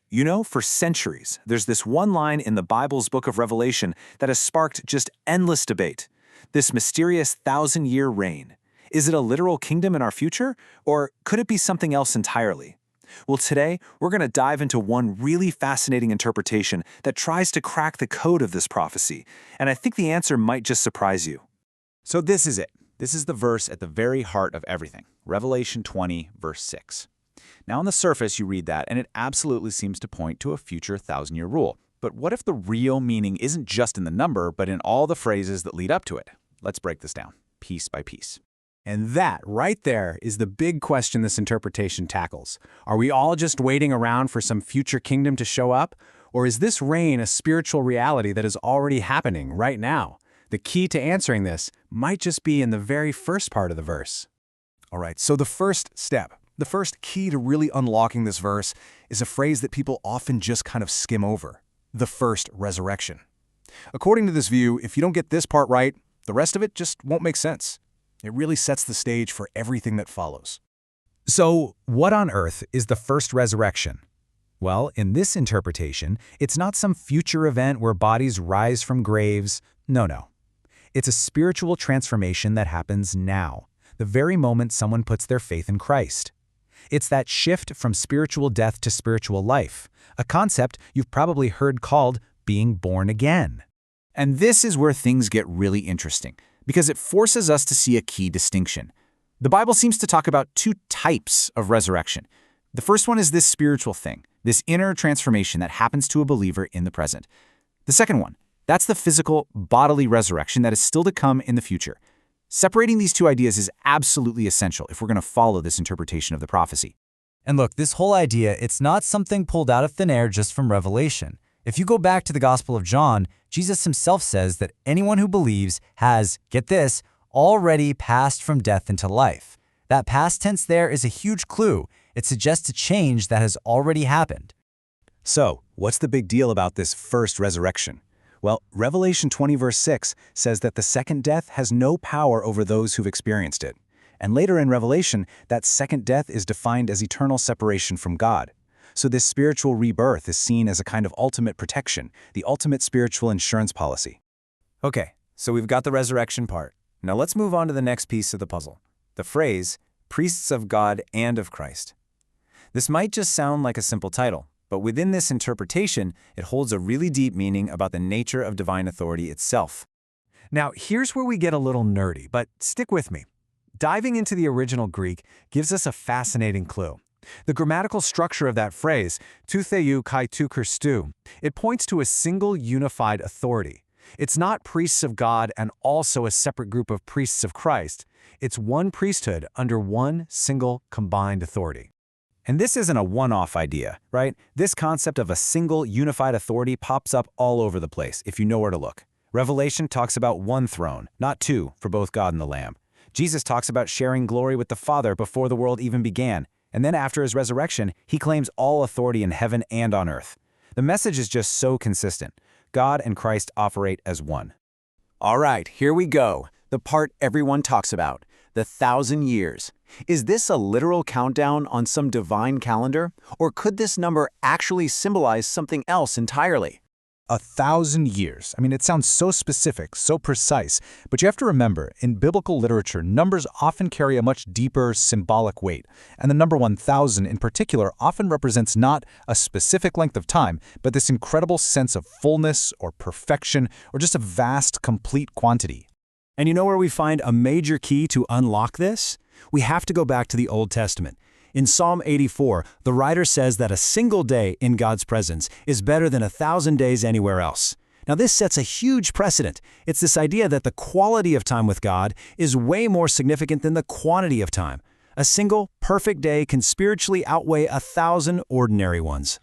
You know, for centuries, there's this one line in the Bible's book of Revelation that has sparked just endless debate. This mysterious thousand-year reign. Is it a literal kingdom in our future, or could it be something else entirely? Well, today, we're going to dive into one really fascinating interpretation that tries to crack the code of this prophecy, and I think the answer might just surprise you. So this is it. This is the verse at the very heart of everything. Revelation 20, verse 6. Now on the surface, you read that, and it absolutely seems to point to a future thousand-year rule. But what if the real meaning isn't just in the number, but in all the phrases that lead up to it? Let's break this down, piece by piece. And that, right there, is the big question this interpretation tackles. Are we all just waiting around for some future kingdom to show up? Or is this reign a spiritual reality that is already happening right now? The key to answering this might just be in the very first part of the verse. All right, so the first step, the first key to really unlocking this verse is a phrase that people often just kind of skim over: the first resurrection. According to this view, if you don't get this part right, the rest of it just won't make sense. It really sets the stage for everything that follows. So, what on earth is the first resurrection? Well, in this interpretation, it's not some future event where bodies rise from graves. No. It's a spiritual transformation that happens now, the very moment someone puts their faith in Christ. It's that shift from spiritual death to spiritual life, a concept you've probably heard called being born again. And this is where things get really interesting, because it forces us to see a key distinction. The Bible seems to talk about two types of resurrection. The first one is this spiritual thing, this inner transformation that happens to a believer in the present. The second one, that's the physical, bodily resurrection that is still to come in the future. Separating these two ideas is absolutely essential if we're going to follow this interpretation of the prophecy. And look, this whole idea, it's not something pulled out of thin air just from Revelation. If you go back to the Gospel of John, Jesus himself says that anyone who believes has, get this, already passed from death into life. That past tense there is a huge clue. It suggests a change that has already happened. So, what's the big deal about this first resurrection? Well, Revelation 20 verse 6 says that the second death has no power over those who've experienced it. And later in Revelation, that second death is defined as eternal separation from God. So this spiritual rebirth is seen as a kind of ultimate protection, the ultimate spiritual insurance policy. Okay, so we've got the resurrection part. Now let's move on to the next piece of the puzzle. The phrase, priests of God and of Christ. This might just sound like a simple title, but within this interpretation, it holds a really deep meaning about the nature of divine authority itself. Now, here's where we get a little nerdy, but stick with me. Diving into the original Greek gives us a fascinating clue. The grammatical structure of that phrase, tou theou kai tou Christou, it points to a single unified authority. It's not priests of God and also a separate group of priests of Christ. It's one priesthood under one single combined authority. And this isn't a one-off idea, right? This concept of a single unified authority pops up all over the place if you know where to look. Revelation talks about one throne, not two, for both God and the Lamb. Jesus talks about sharing glory with the Father before the world even began. And then after his resurrection, he claims all authority in heaven and on earth. The message is just so consistent. God and Christ operate as one. All right, here we go. The part everyone talks about, the 1,000 years. Is this a literal countdown on some divine calendar, or could this number actually symbolize something else entirely? 1,000 years. I mean, it sounds so specific, so precise, but you have to remember, in biblical literature, numbers often carry a much deeper symbolic weight, and the number 1,000 in particular often represents not a specific length of time, but this incredible sense of fullness or perfection or just a vast, complete quantity. And you know where we find a major key to unlock this? We have to go back to the Old Testament. In Psalm 84, the writer says that a single day in God's presence is better than 1,000 days anywhere else. Now this sets a huge precedent. It's this idea that the quality of time with God is way more significant than the quantity of time. A single, perfect day can spiritually outweigh 1,000 ordinary ones.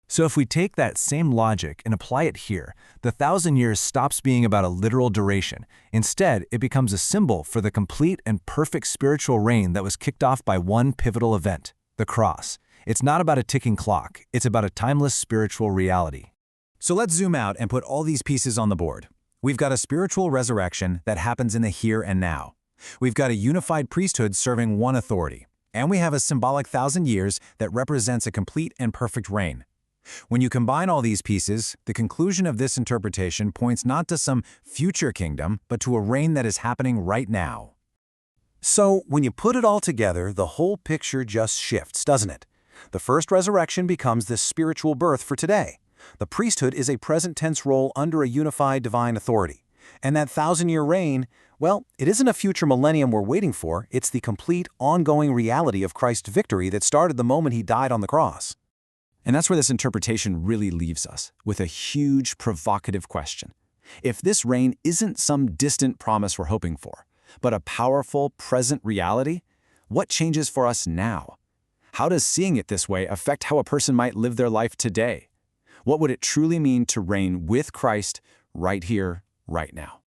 So if we take that same logic and apply it here, the 1,000 years stops being about a literal duration. Instead, it becomes a symbol for the complete and perfect spiritual reign that was kicked off by one pivotal event, the cross. It's not about a ticking clock, it's about a timeless spiritual reality. So let's zoom out and put all these pieces on the board. We've got a spiritual resurrection that happens in the here and now. We've got a unified priesthood serving one authority. And we have a symbolic 1,000 years that represents a complete and perfect reign. When you combine all these pieces, the conclusion of this interpretation points not to some future kingdom, but to a reign that is happening right now. So, when you put it all together, the whole picture just shifts, doesn't it? The first resurrection becomes this spiritual birth for today. The priesthood is a present-tense role under a unified divine authority. And that 1,000-year reign, well, it isn't a future millennium we're waiting for, it's the complete, ongoing reality of Christ's victory that started the moment he died on the cross. And that's where this interpretation really leaves us, with a huge, provocative question. If this reign isn't some distant promise we're hoping for, but a powerful, present reality, what changes for us now? How does seeing it this way affect how a person might live their life today? What would it truly mean to reign with Christ right here, right now?